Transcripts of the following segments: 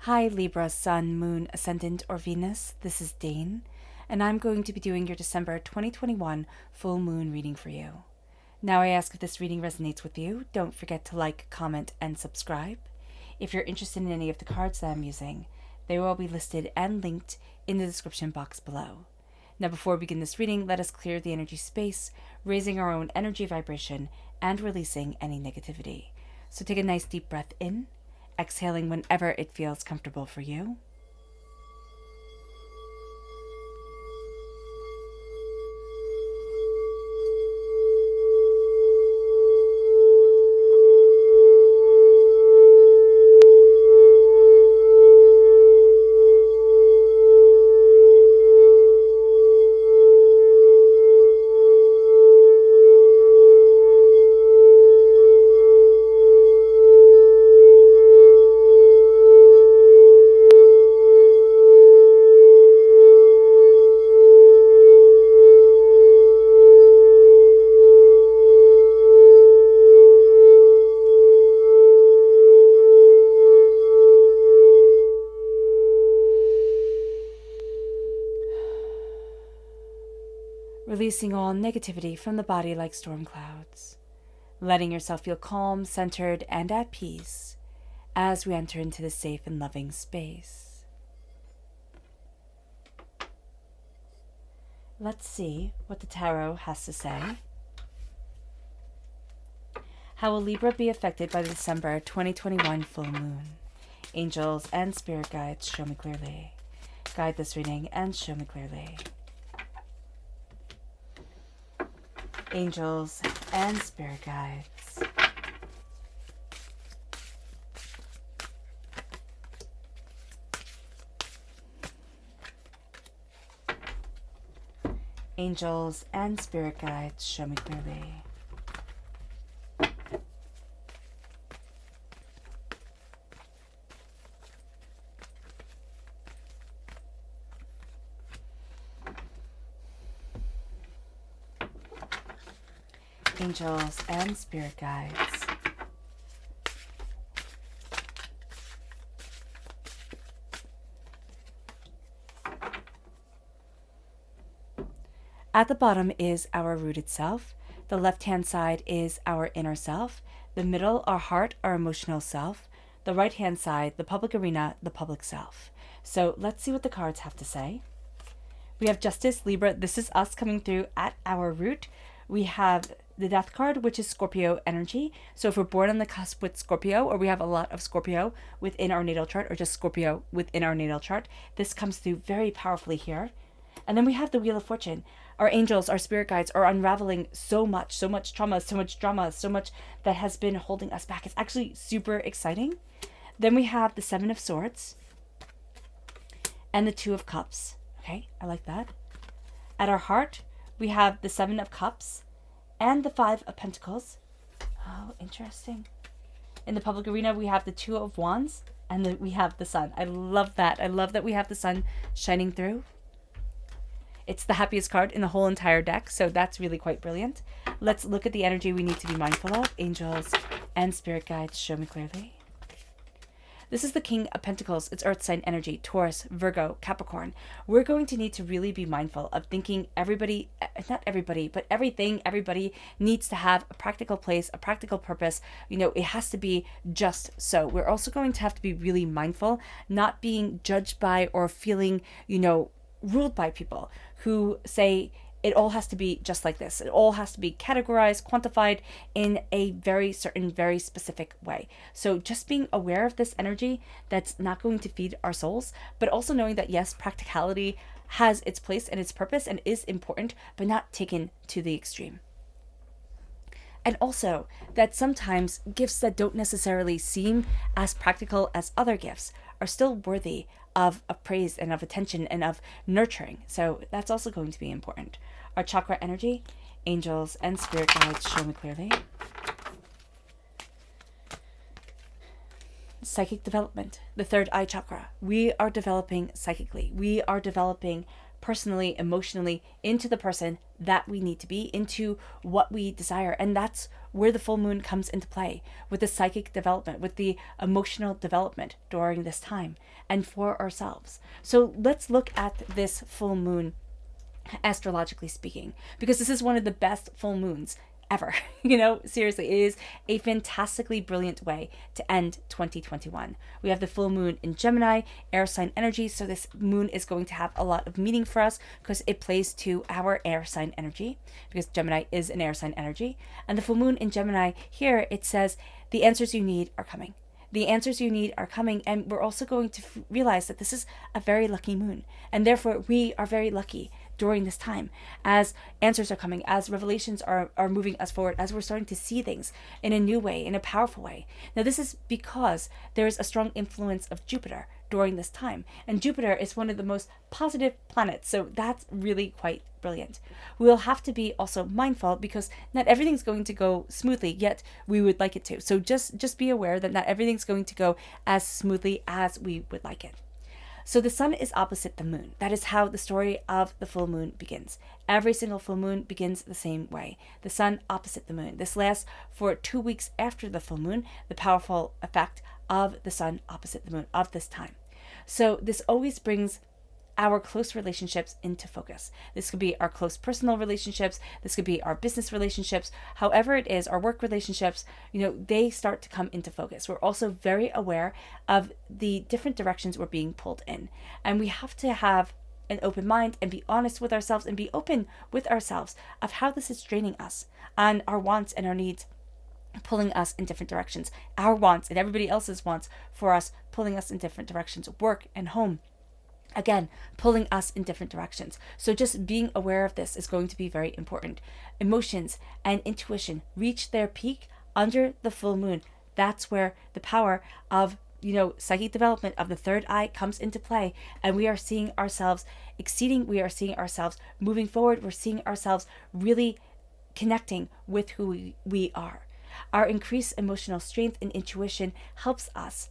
Hi Libra, Sun, Moon, Ascendant, or Venus. This is Dane, and I'm going to be doing your December 2021 full moon reading for you. Now I ask if this reading resonates with you, don't forget to like, comment, and subscribe. If you're interested in any of the cards that I'm using, they will be listed and linked in the description box below. Now before we begin this reading, let us clear the energy space, raising our own energy vibration and releasing any negativity. So take a nice deep breath in, exhaling whenever it feels comfortable for you. Releasing all negativity from the body like storm clouds, letting yourself feel calm, centered, and at peace as we enter into this safe and loving space. Let's see what the tarot has to say. How will Libra be affected by the December 2021 full moon? Angels and spirit guides, show me clearly. Guide this reading and show me clearly. Angels and spirit guides. Angels and spirit guides, show me clearly. Angels and spirit guides. At the bottom is our rooted self. The left-hand side is our inner self. The middle, our heart, our emotional self. The right-hand side, the public arena, the public self. So let's see what the cards have to say. We have Justice, Libra. This is us coming through at our root. We have the Death card, which is Scorpio energy. So if we're born on the cusp with Scorpio, or we have a lot of Scorpio within our natal chart, or just Scorpio within our natal chart, this comes through very powerfully here. And then we have the Wheel of Fortune. Our angels, our spirit guides are unraveling so much trauma, so much drama, so much that has been holding us back. It's actually super exciting. Then we have the Seven of Swords and the Two of Cups. Okay, I like that. At our heart, we have the Seven of Cups and the Five of Pentacles. Oh, interesting. In the public arena, we have the Two of Wands and we have the Sun. I love that. I love that we have the Sun shining through. It's the happiest card in the whole entire deck, so that's really quite brilliant. Let's look at the energy we need to be mindful of. Angels and spirit guides, show me clearly. This is the King of Pentacles. It's Earth sign energy, Taurus, Virgo, Capricorn. We're going to need to really be mindful of thinking everybody, not everybody, but everybody needs to have a practical place, a practical purpose. You know, it has to be just so. We're also going to have to be really mindful, not being judged by or feeling, ruled by people who say it all has to be just like this. It all has to be categorized, quantified in a very certain, very specific way. So just being aware of this energy that's not going to feed our souls, but also knowing that yes, practicality has its place and its purpose and is important, but not taken to the extreme. And also that sometimes gifts that don't necessarily seem as practical as other gifts are still worthy of praise and of attention and of nurturing. So that's also going to be important. Our chakra energy, angels and spirit guides, show me clearly. Psychic development, the third eye chakra. We are developing psychically. We are developing personally, emotionally, into the person that we need to be, into what we desire. And that's where the full moon comes into play, with the psychic development, with the emotional development during this time and for ourselves. So let's look at this full moon, astrologically speaking, because this is one of the best full moons ever. Seriously, it is a fantastically brilliant way to end 2021. We have the full moon in Gemini, air sign energy. So this moon is going to have a lot of meaning for us because it plays to our air sign energy, because Gemini is an air sign energy. And the full moon in Gemini here, it says the answers you need are coming. The answers you need are coming. And we're also going to realize that this is a very lucky moon. And therefore, we are very lucky during this time, as answers are coming, as revelations are moving us forward, as we're starting to see things in a new way, in a powerful way. Now, this is because there is a strong influence of Jupiter during this time. And Jupiter is one of the most positive planets. So that's really quite brilliant. We'll have to be also mindful, because not everything's going to go smoothly, yet we would like it to. So just be aware that not everything's going to go as smoothly as we would like it. So the sun is opposite the moon. That is how the story of the full moon begins. Every single full moon begins the same way. The sun opposite the moon. This lasts for 2 weeks after the full moon, the powerful effect of the sun opposite the moon of this time. So this always brings our close relationships into focus. This could be our close personal relationships. This could be our business relationships. However it is, our work relationships, they start to come into focus. We're also very aware of the different directions we're being pulled in. And we have to have an open mind and be honest with ourselves and be open with ourselves of how this is draining us and our wants and our needs, pulling us in different directions. Our wants and everybody else's wants for us, pulling us in different directions, work and home. Again, pulling us in different directions. So just being aware of this is going to be very important. Emotions and intuition reach their peak under the full moon. That's where the power of, psychic development of the third eye comes into play. And we are seeing ourselves exceeding. We are seeing ourselves moving forward. We're seeing ourselves really connecting with who we are. Our increased emotional strength and intuition helps us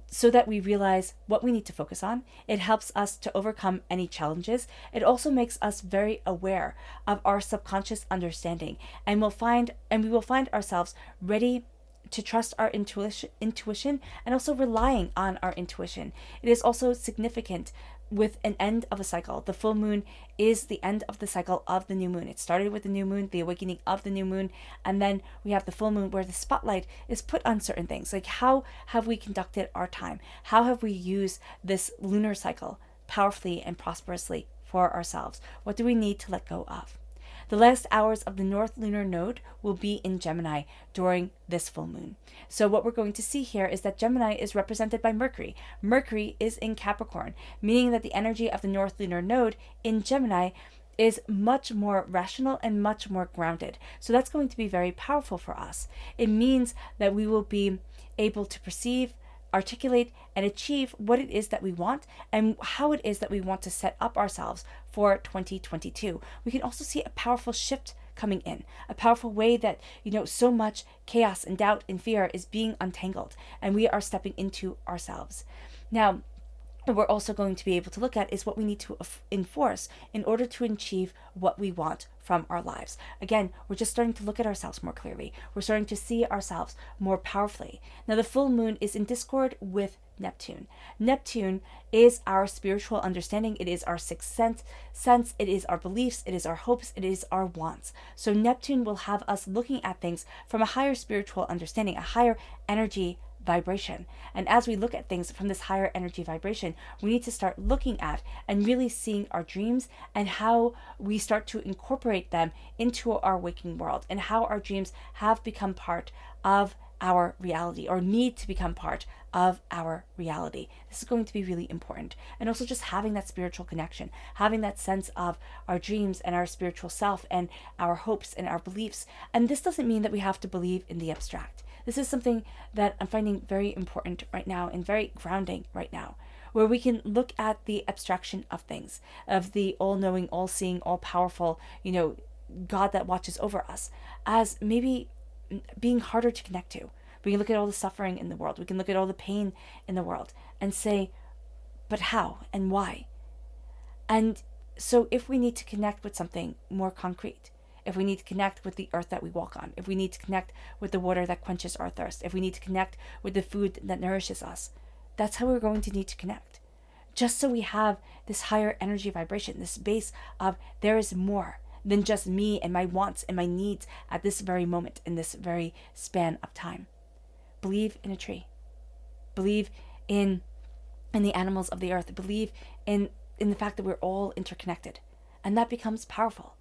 so that we realize what we need to focus on. It helps us to overcome any challenges. It also makes us very aware of our subconscious understanding, and we will find ourselves ready to trust our intuition and also relying on our intuition. It is also significant with an end of a cycle. The full moon is the end of the cycle of the new moon. It started with the new moon, the awakening of the new moon, and then we have the full moon where the spotlight is put on certain things. Like, how have we conducted our time? How have we used this lunar cycle powerfully and prosperously for ourselves? What do we need to let go of? The last hours of the North Lunar Node will be in Gemini during this full moon. So what we're going to see here is that Gemini is represented by Mercury. Mercury is in Capricorn, meaning that the energy of the North Lunar Node in Gemini is much more rational and much more grounded. So that's going to be very powerful for us. It means that we will be able to perceive, articulate, and achieve what it is that we want and how it is that we want to set up ourselves for 2022. We can also see a powerful shift coming in, a powerful way that, so much chaos and doubt and fear is being untangled, and we are stepping into ourselves. Now, what we're also going to be able to look at is what we need to enforce in order to achieve what we want from our lives. Again, we're just starting to look at ourselves more clearly. We're starting to see ourselves more powerfully. Now, the full moon is in discord with Neptune. Neptune is our spiritual understanding. It is our sixth sense. It is our beliefs. It is our hopes. It is our wants. So Neptune will have us looking at things from a higher spiritual understanding, a higher energy vibration. And as we look at things from this higher energy vibration, we need to start looking at and really seeing our dreams and how we start to incorporate them into our waking world, and how our dreams have become part of our reality, or need to become part of our reality. This is going to be really important. And also just having that spiritual connection, having that sense of our dreams and our spiritual self and our hopes and our beliefs. And this doesn't mean that we have to believe in the abstract. This is something that I'm finding very important right now and very grounding right now, where we can look at the abstraction of things, of the all-knowing, all-seeing, all-powerful, God that watches over us, as maybe being harder to connect to. We can look at all the suffering in the world. We can look at all the pain in the world and say, but how and why? And so if we need to connect with something more concrete, if we need to connect with the earth that we walk on, if we need to connect with the water that quenches our thirst, if we need to connect with the food that nourishes us, that's how we're going to need to connect. Just so we have this higher energy vibration, this base of there is more than just me and my wants and my needs at this very moment, in this very span of time. Believe in a tree. Believe in the animals of the earth. Believe in the fact that we're all interconnected. And that becomes powerful.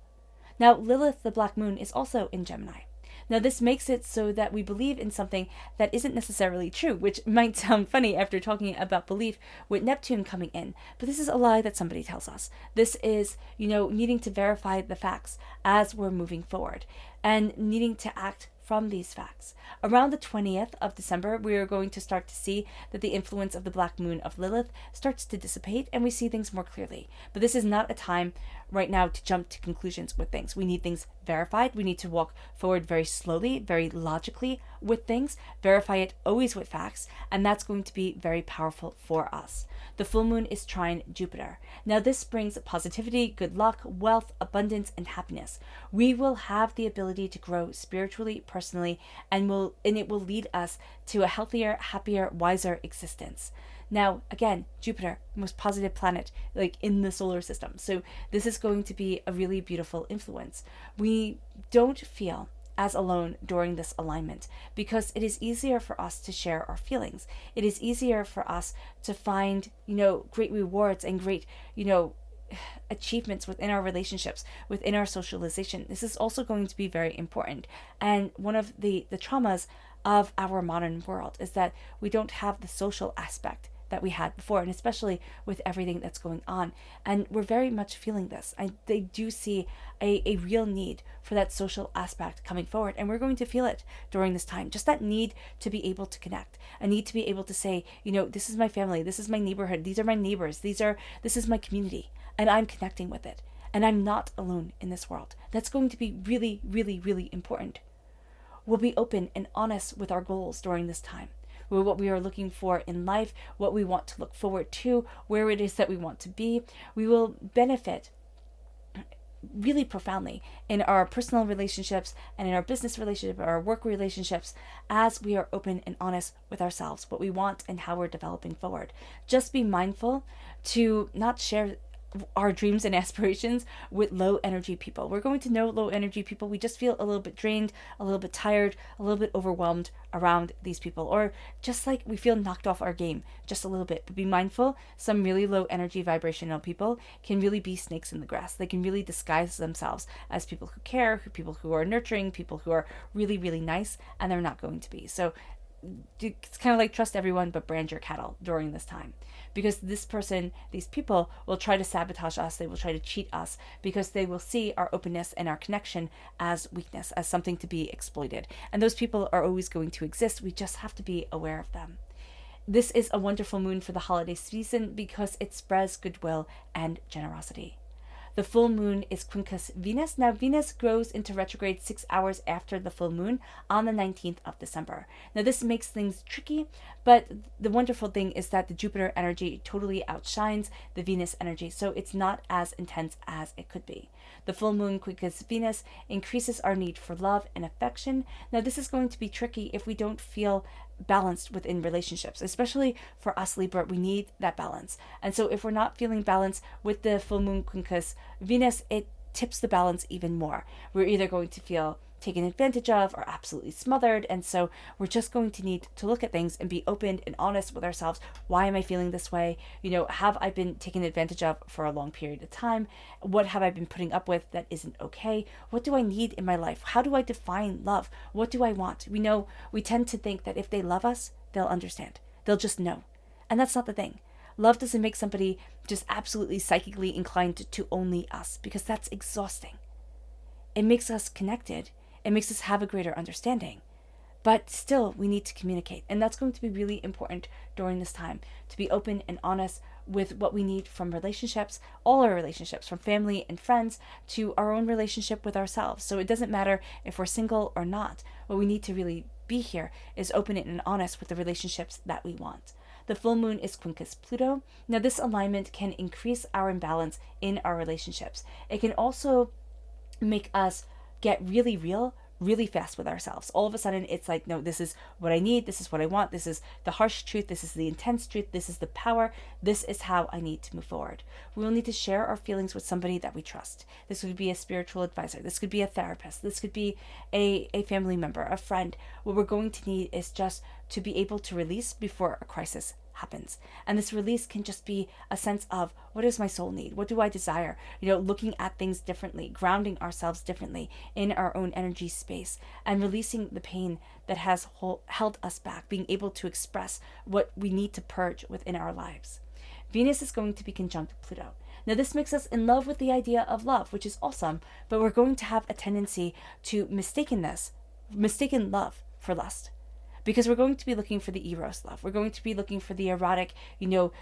Now, Lilith, the black moon, is also in Gemini. Now, this makes it so that we believe in something that isn't necessarily true, which might sound funny after talking about belief with Neptune coming in. But this is a lie that somebody tells us. This is, needing to verify the facts as we're moving forward and needing to act from these facts. Around the 20th of December, we are going to start to see that the influence of the black moon of Lilith starts to dissipate and we see things more clearly. But this is not a time right now to jump to conclusions with things. We need things verified. We need to walk forward very slowly, very logically with things, verify it always with facts, and that's going to be very powerful for us. The full moon is trine Jupiter. Now this brings positivity, good luck, wealth, abundance, and happiness. We will have the ability to grow spiritually, personally, and it will lead us to a healthier, happier, wiser existence. Now, again, Jupiter, most positive planet in the solar system. So this is going to be a really beautiful influence. We don't feel as alone during this alignment because it is easier for us to share our feelings. It is easier for us to find, great rewards and great, achievements within our relationships, within our socialization. This is also going to be very important. And one of the traumas of our modern world is that we don't have the social aspect that we had before, and especially with everything that's going on. And we're very much feeling this. They do see a real need for that social aspect coming forward, and we're going to feel it during this time. Just that need to be able to connect, a need to be able to say, this is my family, this is my neighborhood, these are my neighbors, this is my community, and I'm connecting with it. And I'm not alone in this world. That's going to be really, really, really important. We'll be open and honest with our goals during this time. What we are looking for in life, what we want to look forward to, where it is that we want to be. We will benefit really profoundly in our personal relationships and in our business relationship, our work relationships, as we are open and honest with ourselves, what we want and how we're developing forward. Just be mindful to not share our dreams and aspirations with low energy people. We're going to know low energy people. We just feel a little bit drained, a little bit tired, a little bit overwhelmed around these people, or just like we feel knocked off our game just a little bit. But be mindful, some really low energy vibrational people can really be snakes in the grass. They can really disguise themselves as people who care, people who are nurturing, people who are really, really nice, and they're not going to be. So it's kind of like trust everyone but brand your cattle during this time, because this person, these people will try to sabotage us. They will try to cheat us because they will see our openness and our connection as weakness, as something to be exploited. And those people are always going to exist. We just have to be aware of them. This is a wonderful moon for the holiday season because it spreads goodwill and generosity. The full moon is quincus Venus. Now, Venus goes into retrograde 6 hours after the full moon on the 19th of December. Now, this makes things tricky, but the wonderful thing is that the Jupiter energy totally outshines the Venus energy, so it's not as intense as it could be. The full moon quincus Venus increases our need for love and affection. Now, this is going to be tricky if we don't feel balanced within relationships, especially for us Libra. We need that balance, and so if we're not feeling balanced with the full moon quincus Venus, it tips the balance even more. We're either going to feel taken advantage of or absolutely smothered, and so we're just going to need to look at things and be open and honest with ourselves. Why am I feeling this way? Have I been taken advantage of for a long period of time? What have I been putting up with that isn't okay? What do I need in my life? How do I define love? What do I want? We tend to think that if they love us, they'll understand. They'll just know. And that's not the thing. Love doesn't make somebody just absolutely psychically inclined to only us, because that's exhausting. It makes us connected. It makes us have a greater understanding. But still, we need to communicate. And that's going to be really important during this time, to be open and honest with what we need from relationships, all our relationships, from family and friends to our own relationship with ourselves. So it doesn't matter if we're single or not. What we need to really be here is open and honest with the relationships that we want. The full moon is quincus Pluto. Now, this alignment can increase our imbalance in our relationships. It can also make us get really real really fast with ourselves. All of a sudden, it's like, no, this is what I need. This is what I want. This is the harsh truth. This is the intense truth. This is the power. This is how I need to move forward. We will need to share our feelings with somebody that we trust. This could be a spiritual advisor. This could be a therapist. This could be a family member, a friend. What we're going to need is just to be able to release before a crisis happens. And this release can just be a sense of, what does my soul need? What do I desire? Looking at things differently, grounding ourselves differently in our own energy space, and releasing the pain that has held us back, being able to express what we need to purge within our lives. Venus is going to be conjunct Pluto. Now, this makes us in love with the idea of love, which is awesome, but we're going to have a tendency to mistaken love for lust. Because we're going to be looking for the eros love. We're going to be looking for the erotic,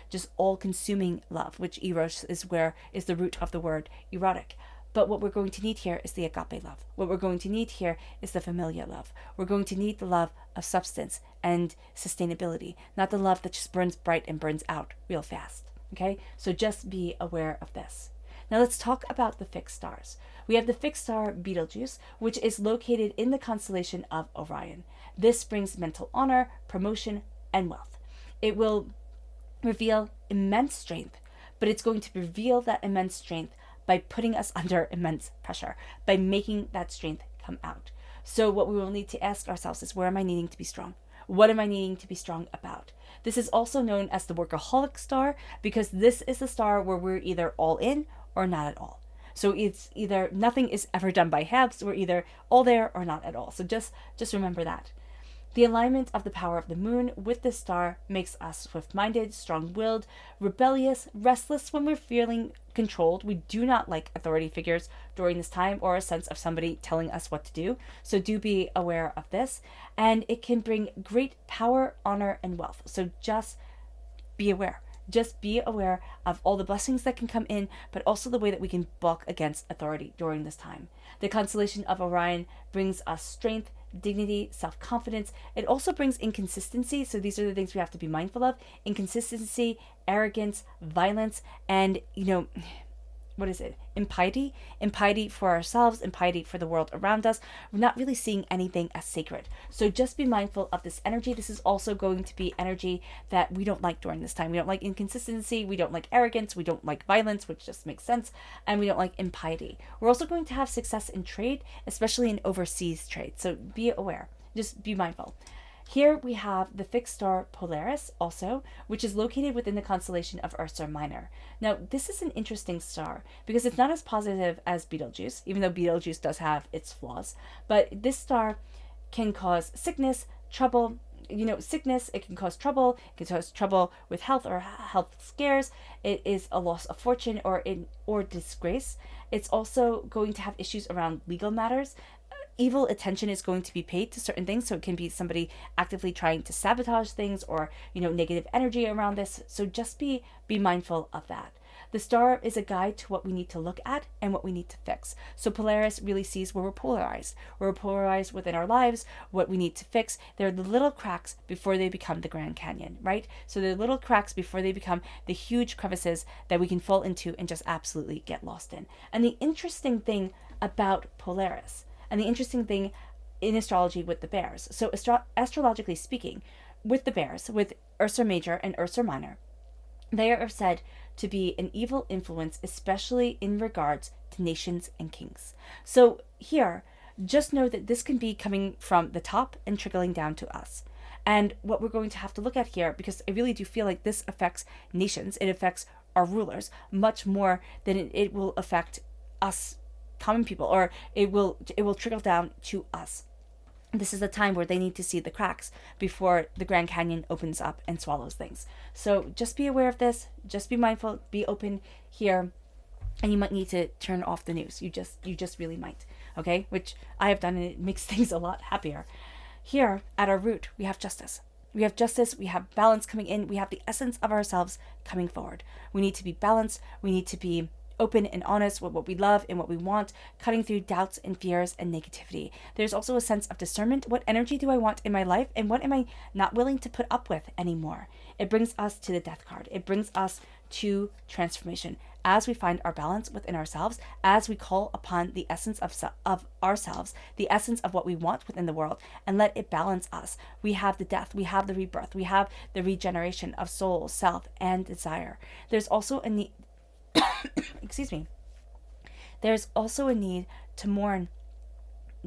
just all-consuming love, which eros is the root of the word erotic. But what we're going to need here is the agape love. What we're going to need here is the familiar love. We're going to need the love of substance and sustainability, not the love that just burns bright and burns out real fast. Okay? So just be aware of this. Now let's talk about the fixed stars. We have the fixed star Betelgeuse, which is located in the constellation of Orion. This brings mental honor, promotion, and wealth. It will reveal immense strength, but it's going to reveal that immense strength by putting us under immense pressure, by making that strength come out. So what we will need to ask ourselves is, where am I needing to be strong? What am I needing to be strong about? This is also known as the workaholic star, because this is the star where we're either all in or not at all. So it's either nothing is ever done by halves. We're either all there or not at all. So just remember that. The alignment of the power of the moon with this star makes us swift-minded, strong-willed, rebellious, restless when we're feeling controlled. We do not like authority figures during this time, or a sense of somebody telling us what to do. So do be aware of this. And it can bring great power, honor, and wealth. So just be aware. Just be aware of all the blessings that can come in, but also the way that we can buck against authority during this time. The constellation of Orion brings us strength, dignity, self-confidence. It also brings inconsistency. So these are the things we have to be mindful of. Inconsistency, arrogance, violence, and, impiety. Impiety for ourselves, impiety for the world around us. We're not really seeing anything as sacred. So just be mindful of this energy. This is also going to be energy that we don't like during this time. We don't like inconsistency. We don't like arrogance. We don't like violence, which just makes sense. And we don't like impiety. We're also going to have success in trade, especially in overseas trade. So be aware. Just be mindful. Here we have the fixed star Polaris also, which is located within the constellation of Ursa Minor. Now, this is an interesting star because it's not as positive as Betelgeuse, even though Betelgeuse does have its flaws. But this star can cause sickness, trouble, sickness, it can cause trouble, it can cause trouble with health or health scares. It is a loss of fortune or disgrace. It's also going to have issues around legal matters. Evil attention is going to be paid to certain things. So it can be somebody actively trying to sabotage things, or, negative energy around this. So just be mindful of that. The star is a guide to what we need to look at and what we need to fix. So Polaris really sees where we're polarized. We're polarized within our lives, what we need to fix. They're the little cracks before they become the Grand Canyon, right? So they're little cracks before they become the huge crevices that we can fall into and just absolutely get lost in. And the interesting thing about Polaris, and the interesting thing in astrology with the bears, so astrologically speaking, with the bears, with Ursa Major and Ursa Minor, they are said to be an evil influence, especially in regards to nations and kings. So here, just know that this can be coming from the top and trickling down to us. And what we're going to have to look at here, because I really do feel like this affects nations, it affects our rulers much more than it will affect us common people, or it will trickle down to us. This is the time where they need to see the cracks before the Grand Canyon opens up and swallows things. So just be aware of this, just be mindful, be open here, and you might need to turn off the news. You just really might, okay? Which I have done, and it makes things a lot happier. Here at our root, we have justice. We have justice, we have balance coming in, we have the essence of ourselves coming forward. We need to be balanced, we need to be open and honest with what we love and what we want, cutting through doubts and fears and negativity. There's also a sense of discernment. What energy do I want in my life, and what am I not willing to put up with anymore? It brings us to the death card. It brings us to transformation. As we find our balance within ourselves, as we call upon the essence of ourselves, the essence of what we want within the world, and let it balance us, we have the death, we have the rebirth, we have the regeneration of soul, self, and desire. There's also a need, excuse me, there's also a need to mourn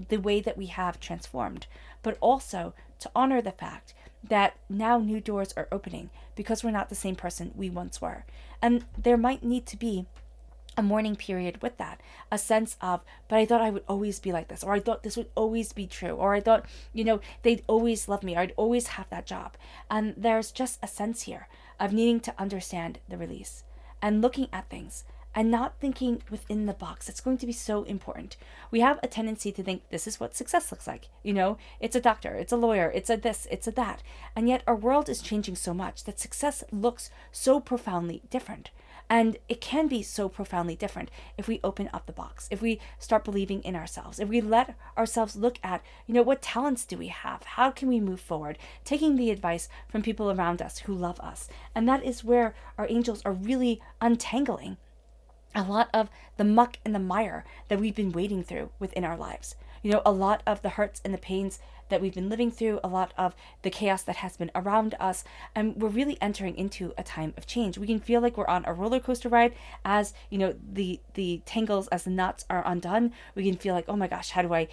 the way that we have transformed, but also to honor the fact that now new doors are opening because we're not the same person we once were. And there might need to be a mourning period with that, a sense of, but I thought I would always be like this, or I thought this would always be true, or I thought, they'd always love me, or I'd always have that job. And there's just a sense here of needing to understand the release and looking at things and not thinking within the box. It's going to be so important. We have a tendency to think this is what success looks like. It's a doctor, it's a lawyer, it's a this, it's a that. And yet our world is changing so much that success looks so profoundly different. And it can be so profoundly different if we open up the box, if we start believing in ourselves, if we let ourselves look at, what talents do we have? How can we move forward? Taking the advice from people around us who love us. And that is where our angels are really untangling a lot of the muck and the mire that we've been wading through within our lives. A lot of the hurts and the pains that we've been living through, a lot of the chaos that has been around us, and we're really entering into a time of change. We can feel like we're on a roller coaster ride as, the tangles, as the knots are undone. We can feel like, oh my gosh, how do I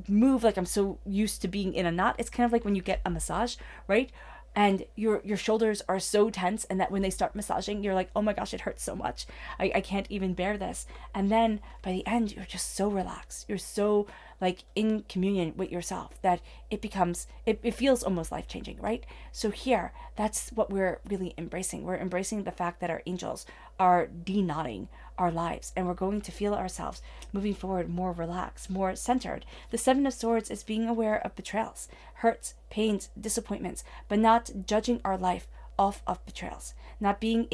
move? Like I'm so used to being in a knot. It's kind of like when you get a massage, right? And your shoulders are so tense, and that when they start massaging, you're like, oh my gosh, it hurts so much. I can't even bear this. And then by the end, you're just so relaxed. You're so like in communion with yourself that it feels almost life-changing, right? So here, that's what we're really embracing. We're embracing the fact that our angels are de-knotting our lives, and we're going to feel ourselves moving forward more relaxed, more centered. The Seven of Swords is being aware of betrayals, hurts, pains, disappointments, but not judging our life off of betrayals, not being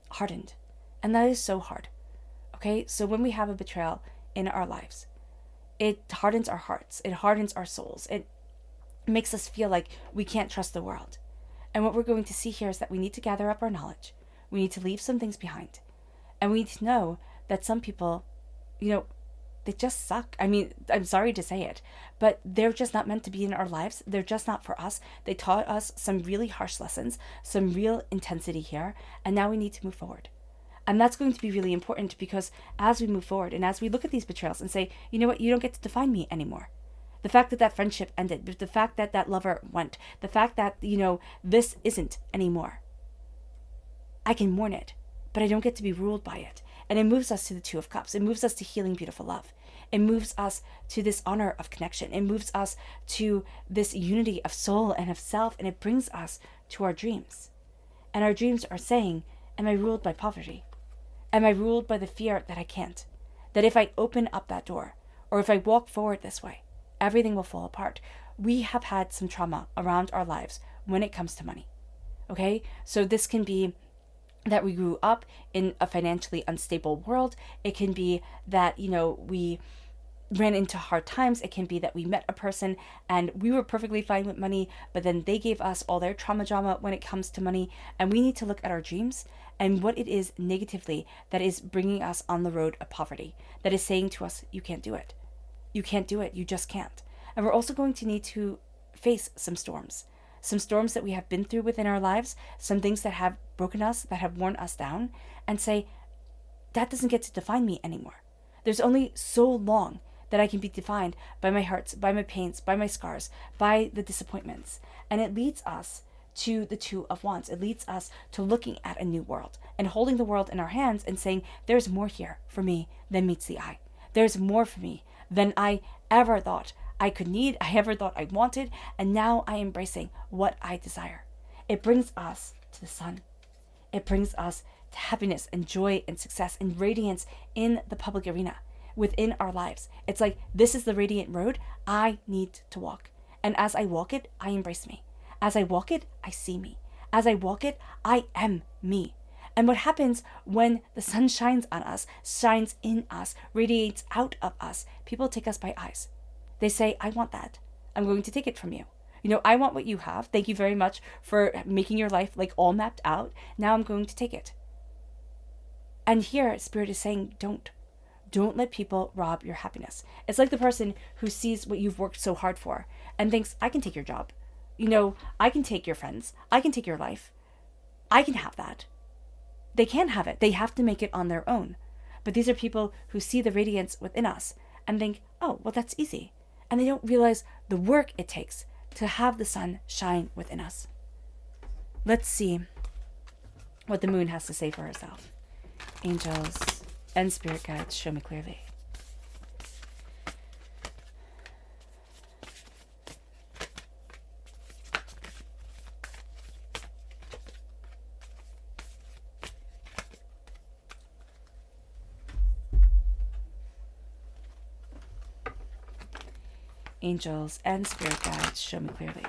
hardened. And that is so hard. Okay, so when we have a betrayal in our lives, it hardens our hearts, it hardens our souls, it makes us feel like we can't trust the world. And what we're going to see here is that we need to gather up our knowledge. We need to leave some things behind. And we need to know that some people, they just suck. I mean, I'm sorry to say it, but they're just not meant to be in our lives. They're just not for us. They taught us some really harsh lessons, some real intensity here, and now we need to move forward. And that's going to be really important, because as we move forward and as we look at these betrayals and say, you know what, you don't get to define me anymore. The fact that that friendship ended, the fact that that lover went, the fact that, this isn't anymore. I can mourn it, but I don't get to be ruled by it. And it moves us to the Two of Cups. It moves us to healing, beautiful love. It moves us to this honor of connection. It moves us to this unity of soul and of self, and it brings us to our dreams. And our dreams are saying, am I ruled by poverty? Am I ruled by the fear that I can't? That if I open up that door, or if I walk forward this way, everything will fall apart. We have had some trauma around our lives when it comes to money. Okay? So this can be that we grew up in a financially unstable world. It can be that, we ran into hard times. It can be that we met a person and we were perfectly fine with money, but then they gave us all their trauma when it comes to money. And we need to look at our dreams and what it is negatively that is bringing us on the road of poverty, that is saying to us, you can't do it. You can't do it. You just can't. And we're also going to need to face some storms that we have been through within our lives, some things that have broken us, that have worn us down, and say, that doesn't get to define me anymore. There's only so long that I can be defined by my hurts, by my pains, by my scars, by the disappointments. And it leads us to the Two of Wands. It leads us to looking at a new world and holding the world in our hands and saying, there's more here for me than meets the eye. There's more for me than I ever thought I could need, I ever thought I wanted, and now I am embracing what I desire. It brings us to the sun. It brings us to happiness and joy and success and radiance in the public arena, within our lives. It's like, this is the radiant road I need to walk. And as I walk it, I embrace me. As I walk it, I see me. As I walk it, I am me. And what happens when the sun shines on us, shines in us, radiates out of us, people take us by eyes. They say, I want that. I'm going to take it from you. I want what you have. Thank you very much for making your life like all mapped out. Now I'm going to take it. And here, Spirit is saying, don't let people rob your happiness. It's like the person who sees what you've worked so hard for and thinks, I can take your job. I can take your friends. I can take your life. I can have that. They can't have it. They have to make it on their own. But these are people who see the radiance within us and think, oh, well, that's easy. And they don't realize the work it takes to have the sun shine within us. Let's see what the moon has to say for herself. Angels and spirit guides, show me clearly. Angels and spirit guides, show me clearly.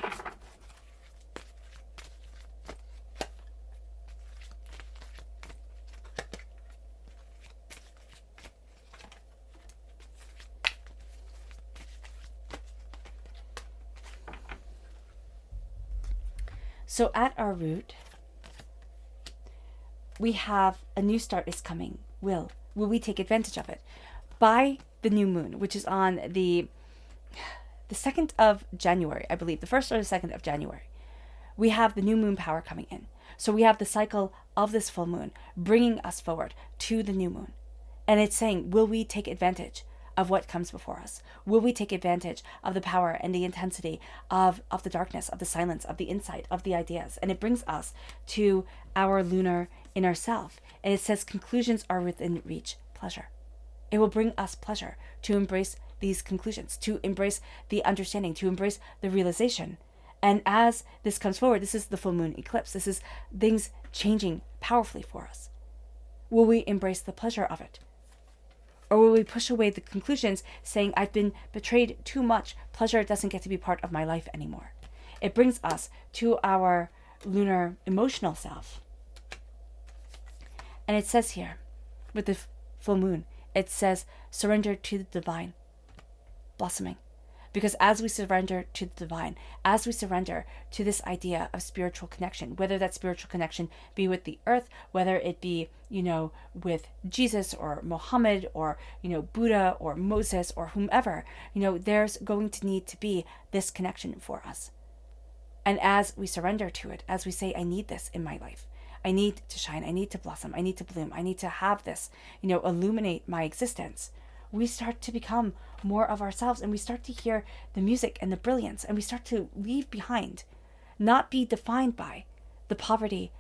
So at our root, we have a new start is coming. Will we take advantage of it? By the new moon, which is on the 2nd of January, I believe, the 1st or the 2nd of January, we have the new moon power coming in. So we have the cycle of this full moon bringing us forward to the new moon. And it's saying, will we take advantage of what comes before us? Will we take advantage of the power and the intensity of the darkness, of the silence, of the insight, of the ideas? And it brings us to our lunar inner self. And it says conclusions are within reach, pleasure. It will bring us pleasure to embrace these conclusions, to embrace the understanding, to embrace the realization. And as this comes forward, this is the full moon eclipse. This is things changing powerfully for us. Will we embrace the pleasure of it? Or will we push away the conclusions saying, I've been betrayed too much. Pleasure doesn't get to be part of my life anymore. It brings us to our lunar emotional self. And it says here, with the full moon, it says, surrender to the divine, blossoming. Because as we surrender to the divine, as we surrender to this idea of spiritual connection, whether that spiritual connection be with the earth, whether it be, with Jesus or Muhammad or, Buddha or Moses or whomever, there's going to need to be this connection for us. And as we surrender to it, as we say, I need this in my life, I need to shine, I need to blossom, I need to bloom, I need to have this, illuminate my existence, we start to become more of ourselves, and we start to hear the music and the brilliance, and we start to leave behind, not be defined by the poverty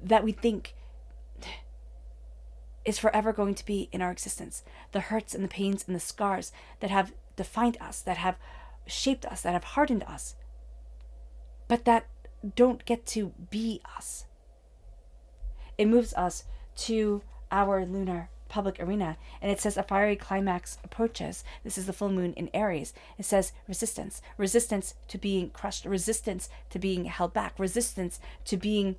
that we think is forever going to be in our existence, the hurts and the pains and the scars that have defined us, that have shaped us, that have hardened us, but that don't get to be us. It moves us to our lunar public arena, and it says a fiery climax approaches. This is the full moon in Aries. It says resistance to being crushed, resistance to being held back, resistance to being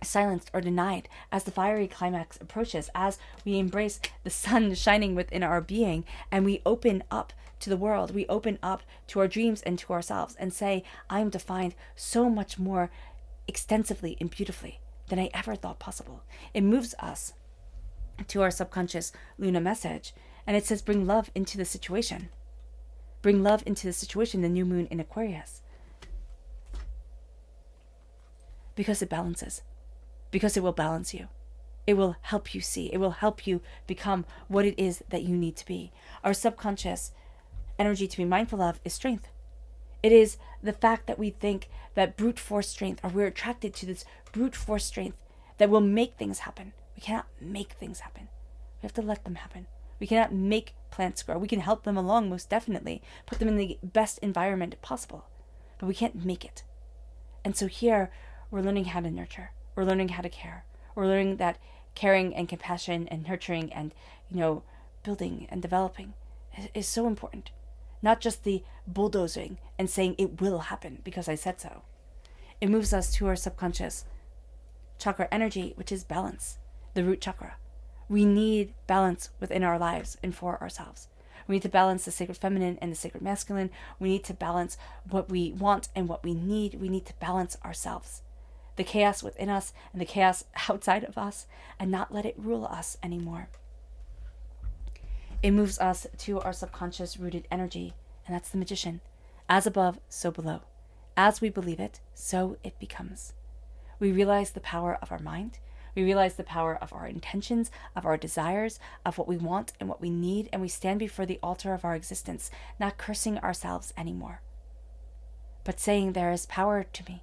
silenced or denied. As the fiery climax approaches, as we embrace the sun shining within our being, and we open up to the world, we open up to our dreams and to ourselves, and say, I am defined so much more extensively and beautifully than I ever thought possible. It moves us to our subconscious Luna message, and it says, bring love into the situation. Bring love into the situation, the new moon in Aquarius. Because it balances. Because it will balance you. It will help you see. It will help you become what it is that you need to be. Our subconscious energy to be mindful of is strength. It is the fact that we think that brute force strength, or we're attracted to this brute force strength that will make things happen. We cannot make things happen. We have to let them happen. We cannot make plants grow. We can help them along, most definitely, put them in the best environment possible, but we can't make it. And so here, we're learning how to nurture. We're learning how to care. We're learning that caring and compassion and nurturing and, building and developing is so important. Not just the bulldozing and saying it will happen because I said so. It moves us to our subconscious chakra energy, which is balance, the root chakra. We need balance within our lives and for ourselves. We need to balance the sacred feminine and the sacred masculine. We need to balance what we want and what we need. We need to balance ourselves, the chaos within us and the chaos outside of us, and not let it rule us anymore. It moves us to our subconscious rooted energy, and that's the magician. As above, so below. As we believe it, so it becomes. We realize the power of our mind. We realize the power of our intentions, of our desires, of what we want and what we need, and we stand before the altar of our existence, not cursing ourselves anymore, but saying there is power to me,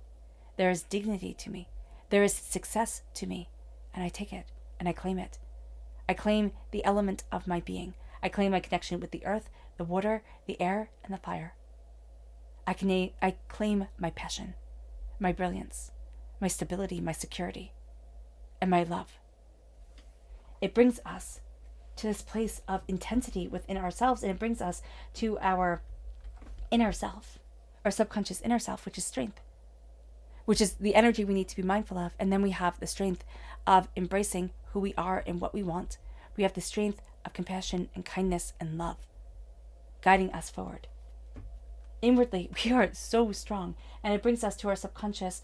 there is dignity to me, there is success to me, and I take it and I claim it. I claim the element of my being. I claim my connection with the earth, the water, the air, and the fire. I claim my passion, my brilliance, my stability, my security, and my love. It brings us to this place of intensity within ourselves, and it brings us to our inner self, our subconscious inner self, which is strength, which is the energy we need to be mindful of. And then we have the strength of embracing who we are and what we want. We have the strength of compassion and kindness and love, guiding us forward. Inwardly, we are so strong, and it brings us to our subconscious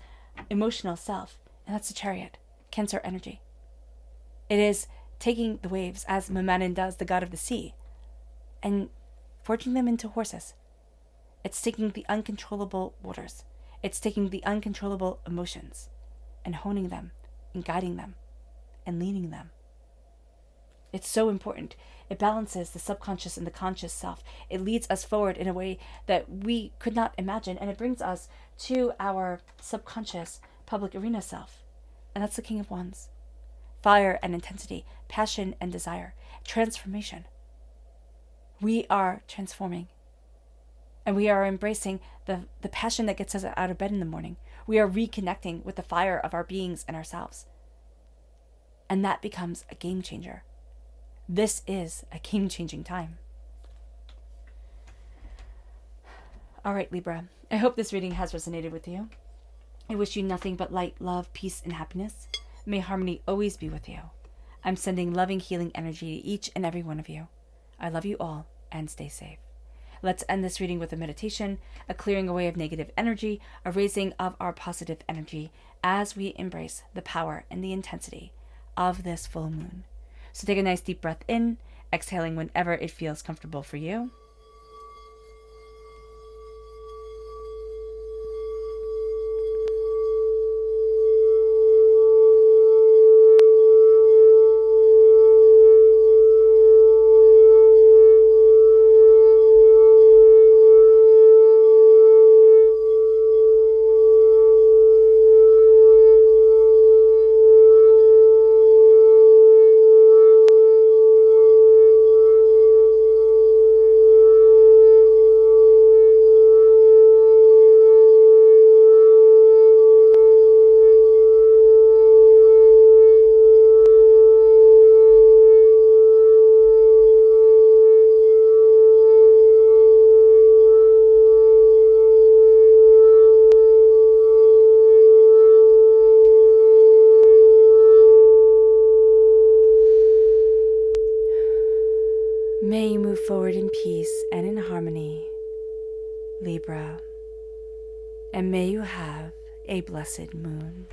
emotional self, and that's the Chariot, Cancer energy. It is taking the waves, as Mamanin does, the god of the sea, and forging them into horses. It's taking the uncontrollable waters. It's taking the uncontrollable emotions and honing them and guiding them and leading them. It's so important. It balances the subconscious and the conscious self. It leads us forward in a way that we could not imagine, and it brings us to our subconscious public arena self. And that's the King of Wands. Fire and intensity, passion and desire, transformation. We are transforming. And we are embracing the passion that gets us out of bed in the morning. We are reconnecting with the fire of our beings and ourselves. And that becomes a game changer. This is a game-changing time. All right, Libra. I hope this reading has resonated with you. I wish you nothing but light, love, peace, and happiness. May harmony always be with you. I'm sending loving, healing energy to each and every one of you. I love you all, and stay safe. Let's end this reading with a meditation, a clearing away of negative energy, a raising of our positive energy as we embrace the power and the intensity of this full moon. So take a nice deep breath in, exhaling whenever it feels comfortable for you. May you move forward in peace and in harmony, Libra, and may you have a blessed moon.